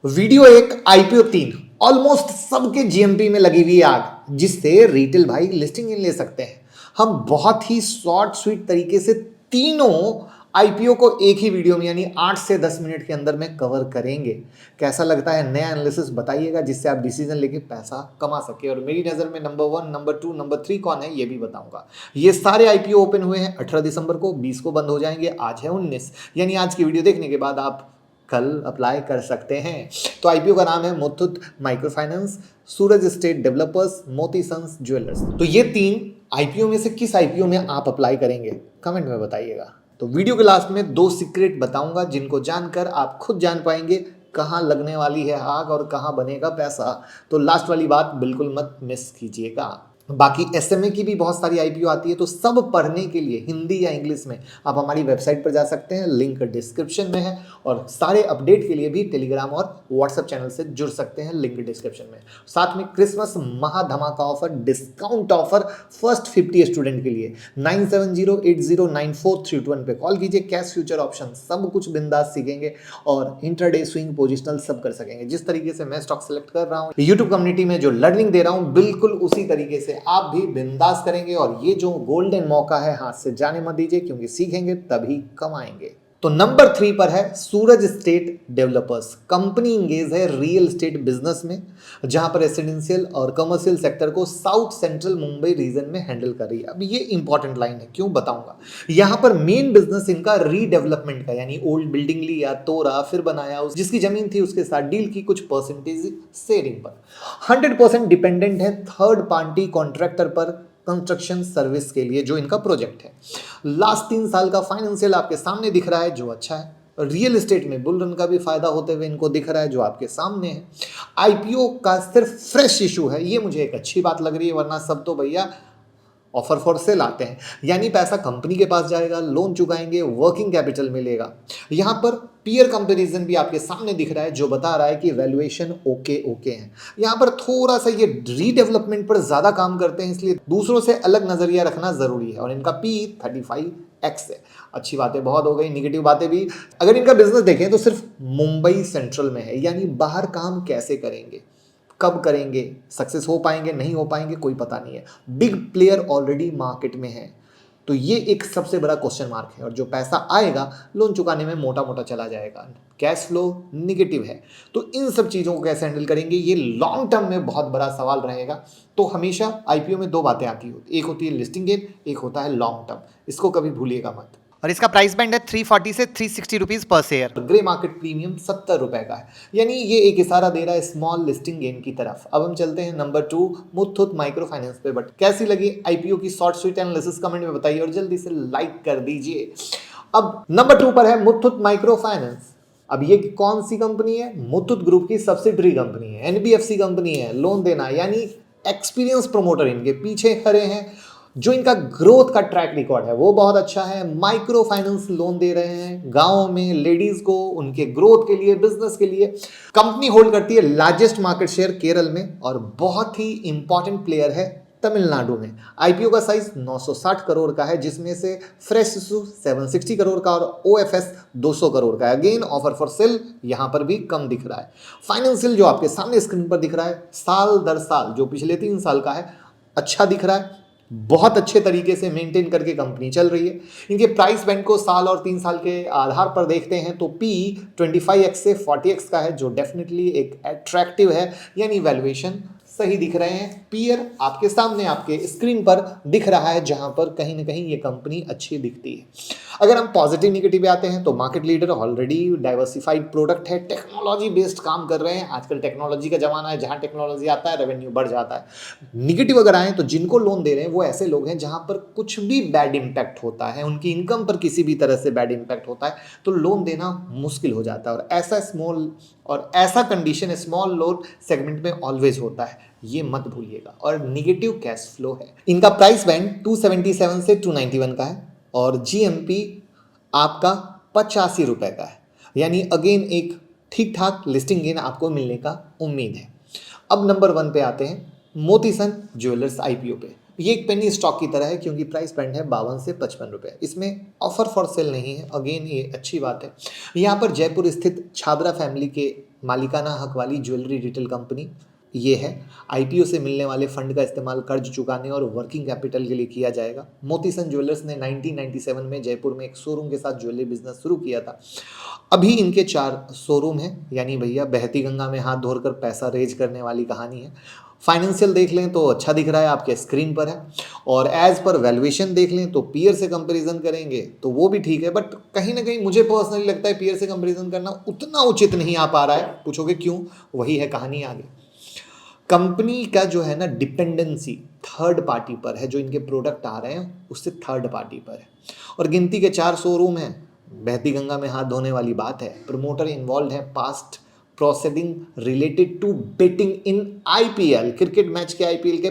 Video एक IPO 3 almost सबके GMP में लगी हुई आग, जिससे रिटेल भाई लिस्टिंग ले सकते हैं। हम बहुत ही शॉर्ट स्वीट तरीके से तीनों आईपीओ को एक ही वीडियो में यानी 8 से 10 मिनट के अंदर में कवर करेंगे। कैसा लगता है नया एनालिसिस बताइएगा, जिससे आप डिसीजन लेके पैसा कमा सके। और मेरी नज़र में नंबर 1, नंबर 2, नंबर 3 कौन है ये भी बताऊंगा। ये सारे आईपीओ ओपन हुए हैं 18 दिसंबर को, 20 को बंद हो जाएंगे, आज है 19, यानी आज की वीडियो देखने के बाद आप कल अप्लाई कर सकते हैं। तो आईपीओ का नाम है मुथूट माइक्रो फाइनेंस, सूरज स्टेट डेवलपर्स, मोती सन्स ज्वेलर्स। तो ये तीन आईपीओ में से किस आईपीओ में आप अप्लाई करेंगे कमेंट में बताइएगा। तो वीडियो के लास्ट में 2 सीक्रेट बताऊंगा, जिनको जानकर आप खुद जान पाएंगे कहाँ लगने वाली है आग और कहाँ बनेगा पैसा। तो लास्ट वाली बात बिल्कुल मत मिस कीजिएगा। बाकी एसएमए की भी बहुत सारी आईपीओ आती है, तो सब पढ़ने के लिए हिंदी या इंग्लिश में आप हमारी वेबसाइट पर जा सकते हैं, लिंक डिस्क्रिप्शन में है। और सारे अपडेट के लिए भी टेलीग्राम और व्हाट्सएप चैनल से जुड़ सकते हैं, लिंक डिस्क्रिप्शन में। साथ में क्रिसमस महाधमाका offer, discount offer first 50 student के लिए 9708094321 पे कॉल कीजिए। कैश फ्यूचर ऑप्शन सब कुछ बिंदास सीखेंगे और इंटरडे स्विंग पोजिशनल सब कर सकेंगे। जिस तरीके से मैं स्टॉक सेलेक्ट कर रहा हूँ, यूट्यूब कम्युनिटी में जो लर्निंग दे रहा हूँ, बिल्कुल उसी तरीके से आप भी बिंदास करेंगे। और ये जो गोल्डन मौका है, हाथ से जाने मत दीजिए, क्योंकि सीखेंगे तभी कमाएंगे। तो नंबर 3 पर है सूरज स्टेट डेवलपर्स। कंपनी इंगेज है रियल एस्टेट बिजनेस में, जहां पर रेसिडेंशियल और कमर्शियल सेक्टर को साउथ सेंट्रल मुंबई रीजन में हैंडल कर रही है। अब ये इंपॉर्टेंट लाइन है, क्यों बताऊंगा। यहां पर मेन बिजनेस इनका रीडेवलपमेंट का, यानी ओल्ड बिल्डिंग लिया, तोड़ा, फिर बनाया, जिसकी जमीन थी उसके साथ डील की, कुछ परसेंटेज शेयरिंग पर। 100% डिपेंडेंट है थर्ड पार्टी कॉन्ट्रैक्टर पर कंस्ट्रक्शन सर्विस के लिए, जो इनका प्रोजेक्ट है। लास्ट 3 साल का फाइनेंशियल आपके सामने दिख रहा है, जो अच्छा है। रियल एस्टेट में बुल रन का भी फायदा होते हुए इनको दिख रहा है, जो आपके सामने है। आईपीओ का सिर्फ फ्रेश इशू है, ये मुझे एक अच्छी बात लग रही है, वरना सब तो भैया ऑफर फॉर सेल आते हैं, यानी पैसा कंपनी के पास जाएगा, लोन चुकाएंगे, वर्किंग कैपिटल मिलेगा। यहां पर पीयर कंपैरिजन भी आपके सामने दिख रहा है, जो बता रहा है कि वैल्यूएशन ओके है। यहां पर थोड़ा सा ये रीडेवलपमेंट पर ज्यादा काम करते हैं, इसलिए दूसरों से अलग नजरिया रखना जरूरी है। और इनका पी 35x है। अच्छी बातें बहुत हो गई, निगेटिव बातें भी। अगर इनका बिजनेस देखें तो सिर्फ मुंबई सेंट्रल में है, यानी बाहर काम कैसे करेंगे, कब करेंगे, सक्सेस हो पाएंगे, नहीं हो पाएंगे, कोई पता नहीं है। बिग प्लेयर ऑलरेडी मार्केट में है, तो ये एक सबसे बड़ा क्वेश्चन मार्क है। और जो पैसा आएगा लोन चुकाने में मोटा मोटा चला जाएगा, कैश फ्लो निगेटिव है। तो इन सब चीज़ों को कैसे हैंडल करेंगे, ये लॉन्ग टर्म में बहुत बड़ा सवाल रहेगा। तो हमेशा आईपीओ में 2 बातें आती होती, एक होती है लिस्टिंग गेन, एक होता है लॉन्ग टर्म। इसको कभी भूलिएगा मत। और इसका प्राइस बैंड है 340 से 360 rupees per share. Grey market premium 70 रुपए का है, यानी ये एक इशारा दे रहा है स्मॉल लिस्टिंग गेन की तरफ। अब हम चलते हैं नंबर 2 मुथूट माइक्रो फाइनेंस पे। बट कैसी लगी आईपीओ की शॉर्ट स्वीट एनालिसिस कमेंट में बताइए, और जल्दी से लाइक कर दीजिए। अब नंबर 2 पर है मुथूट माइक्रो फाइनेंस। अब ये कौन सी कंपनी है, मुथूट ग्रुप की सब्सिडरी कंपनी है, एनबीएफसी कंपनी है, लोन देना, यानी एक्सपीरियंस प्रमोटर इनके पीछे खड़े हैं। जो इनका ग्रोथ का ट्रैक रिकॉर्ड है वो बहुत अच्छा है। माइक्रो फाइनेंस लोन दे रहे हैं गांव में लेडीज को, उनके ग्रोथ के लिए, बिजनेस के लिए। कंपनी होल्ड करती है लार्जेस्ट मार्केट शेयर केरल में, और बहुत ही इंपॉर्टेंट प्लेयर है तमिलनाडु में। आईपीओ का साइज 960 करोड़ का है, जिसमें से फ्रेश इशू 760 करोड़ का और ओएफएस 200 करोड़ का है। अगेन ऑफर फॉर सेल यहां पर भी कम दिख रहा है। फाइनेंशियल जो आपके सामने स्क्रीन पर दिख रहा है, साल दर साल जो पिछले 3 साल का है, अच्छा दिख रहा है। बहुत अच्छे तरीके से मेंटेन करके कंपनी चल रही है। इनके प्राइस बैंड को साल और 3 साल के आधार पर देखते हैं तो पी 25x से 40x का है, जो डेफिनेटली एक अट्रैक्टिव है, यानी वैल्यूएशन सही दिख रहे हैं। पीयर आपके सामने आपके स्क्रीन पर दिख रहा है, जहां पर कहीं ना कहीं ये कंपनी अच्छी दिखती है। अगर हम पॉजिटिव निगेटिव पे आते हैं तो market leader, already diversified product है, टेक्नोलॉजी बेस्ड काम कर रहे हैं। आजकल टेक्नोलॉजी का जमाना है, जहां टेक्नोलॉजी आता है रेवेन्यू बढ़ जाता है। निगेटिव अगर आए तो जिनको लोन दे रहे हैं वो ऐसे लोग हैं जहां पर कुछ भी बैड इंपैक्ट होता है, उनकी इनकम पर किसी भी तरह से बैड इंपैक्ट होता है, तो लोन देना मुश्किल हो जाता है। और ऐसा कंडीशन स्मॉल लोन सेगमेंट में ऑलवेज होता है, ये मत भूलिएगा। और निगेटिव कैश फ्लो है। इनका प्राइस बैंड 277 से 291 का है, और जीएमपी आपका 85 रुपए का है, यानी अगेन एक ठीक ठाक लिस्टिंग गेन आपको मिलने का उम्मीद है। अब नंबर 1 पे आते हैं, मोती सन्स ज्वेलर्स आईपीओ पे। ये एक पेनी स्टॉक की तरह है, क्योंकि प्राइस बैंड है 52 से 55 रुपए। इसमें ऑफर फॉर सेल नहीं है, अगेन ये अच्छी बात है। यहाँ पर जयपुर स्थित छाबरा फैमिली के मालिकाना हक वाली ज्वेलरी रिटेल कंपनी ये है। आईपीओ से मिलने वाले फंड का इस्तेमाल कर्ज चुकाने और वर्किंग कैपिटल के लिए किया जाएगा। मोतीसन ज्वेलर्स ने 1997 में जयपुर में एक शोरूम के साथ ज्वेलरी बिजनेस शुरू किया था। अभी इनके 4 शोरूम हैं, यानी भैया बहती गंगा में हाथ धोकर पैसा रेज करने वाली कहानी है। फाइनेंशियल देख लें तो अच्छा दिख रहा है, आपके स्क्रीन पर है। और एज पर वैल्यूएशन देख लें तो पीयर से कंपैरिजन करेंगे तो वो भी ठीक है, बट कहीं ना कहीं मुझे पर्सनली लगता है पीयर से कंपैरिजन करना उतना उचित नहीं आ पा रहा है। पूछोगे क्यों? वही है कहानी आगे। कंपनी का जो है ना डिपेंडेंसी थर्ड पार्टी पर है, जो इनके प्रोडक्ट आ रहे हैं उससे थर्ड पार्टी पर है। और गिनती के 4 शोरूम हैं। बहती गंगा में हाथ धोने वाली बात है। प्रमोटर इन्वॉल्व है past proceeding related to betting in IPL, cricket match के आईपीएल के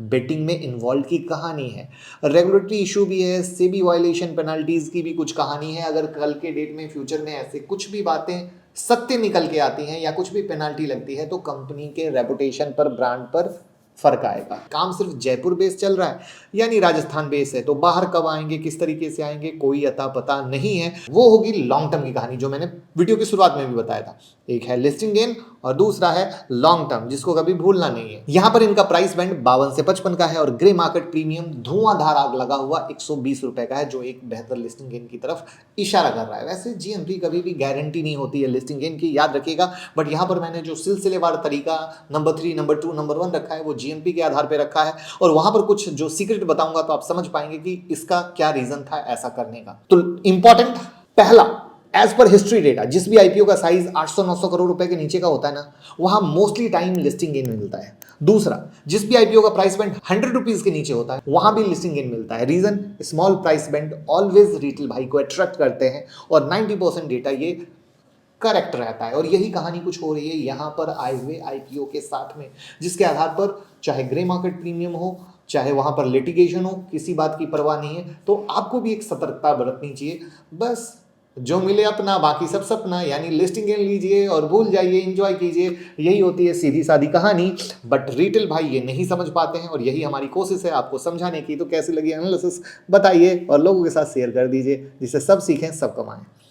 बेटिंग में इन्वॉल्व की कहानी है। रेगुलेटरी इशू भी है, सेबी वायलेशन पेनल्टीज की भी कुछ कहानी है। अगर कल के डेट में फ्यूचर में ऐसे कुछ भी बातें सत्य निकल के आती हैं या कुछ भी पेनल्टी लगती है तो कंपनी के रेपुटेशन पर, ब्रांड पर फर्क आएगा। काम सिर्फ जयपुर बेस चल रहा है यानी राजस्थान बेस है, तो बाहर कब आएंगे, किस तरीके से आएंगे, कोई अता पता नहीं है। वो होगी लॉन्ग टर्म की कहानी, जो मैंने वीडियो की शुरुआत में भी बताया था। एक है लिस्टिंग गेन और दूसरा है लॉन्ग टर्म, जिसको कभी भूलना नहीं है। यहां पर इनका प्राइस बैंड 52 से 55 का है और ग्रे मार्केट प्रीमियम धुआंधार आग लगा हुआ 120 रुपए का है, जो एक बेहतर लिस्टिंग गेन की तरफ इशारा कर रहा है। वैसे जीएमपी कभी भी गारंटी नहीं होती है लिस्टिंग गेन की, याद रखिएगा। बट यहां पर मैंने जो सिलसिलेवार तरीका नंबर 3, नंबर 2, नंबर 1 रखा है वो जीएमपी के आधार पर रखा है। और वहां पर कुछ जो सीक्रेट बताऊंगा तो आप समझ पाएंगे कि इसका क्या रीजन था ऐसा करने का। तो इंपॉर्टेंट पहला, एज पर हिस्ट्री डेटा, जिस भी आईपीओ का साइज 800-900 करोड़ रुपए के नीचे का होता है ना, वहां मोस्टली टाइम लिस्टिंग गेन मिलता है। दूसरा, जिस भी आईपीओ का प्राइस बैंड 100 रुपीज के नीचे होता है वहां भी लिस्टिंग गेन मिलता है। Reason, small price band always retail भाई को अट्रैक्ट करते हैं और 90% डेटा ये करेक्ट रहता है। और यही कहानी कुछ हो रही है यहाँ पर आए हुए आईपीओ के साथ में, जिसके आधार पर चाहे ग्रे मार्केट प्रीमियम हो, चाहे वहां पर लिटिगेशन हो, किसी बात की परवाह नहीं है। तो आपको भी एक सतर्कता बरतनी चाहिए। बस जो मिले अपना, बाकी सब सपना, यानी लिस्टिंग गेन लीजिए और भूल जाइए, एंजॉय कीजिए। यही होती है सीधी सादी कहानी। बट रिटेल भाई ये नहीं समझ पाते हैं और यही हमारी कोशिश है आपको समझाने की। तो कैसी लगी एनालिसिस बताइए और लोगों के साथ शेयर कर दीजिए, जिससे सब सीखें, सब कमाएं।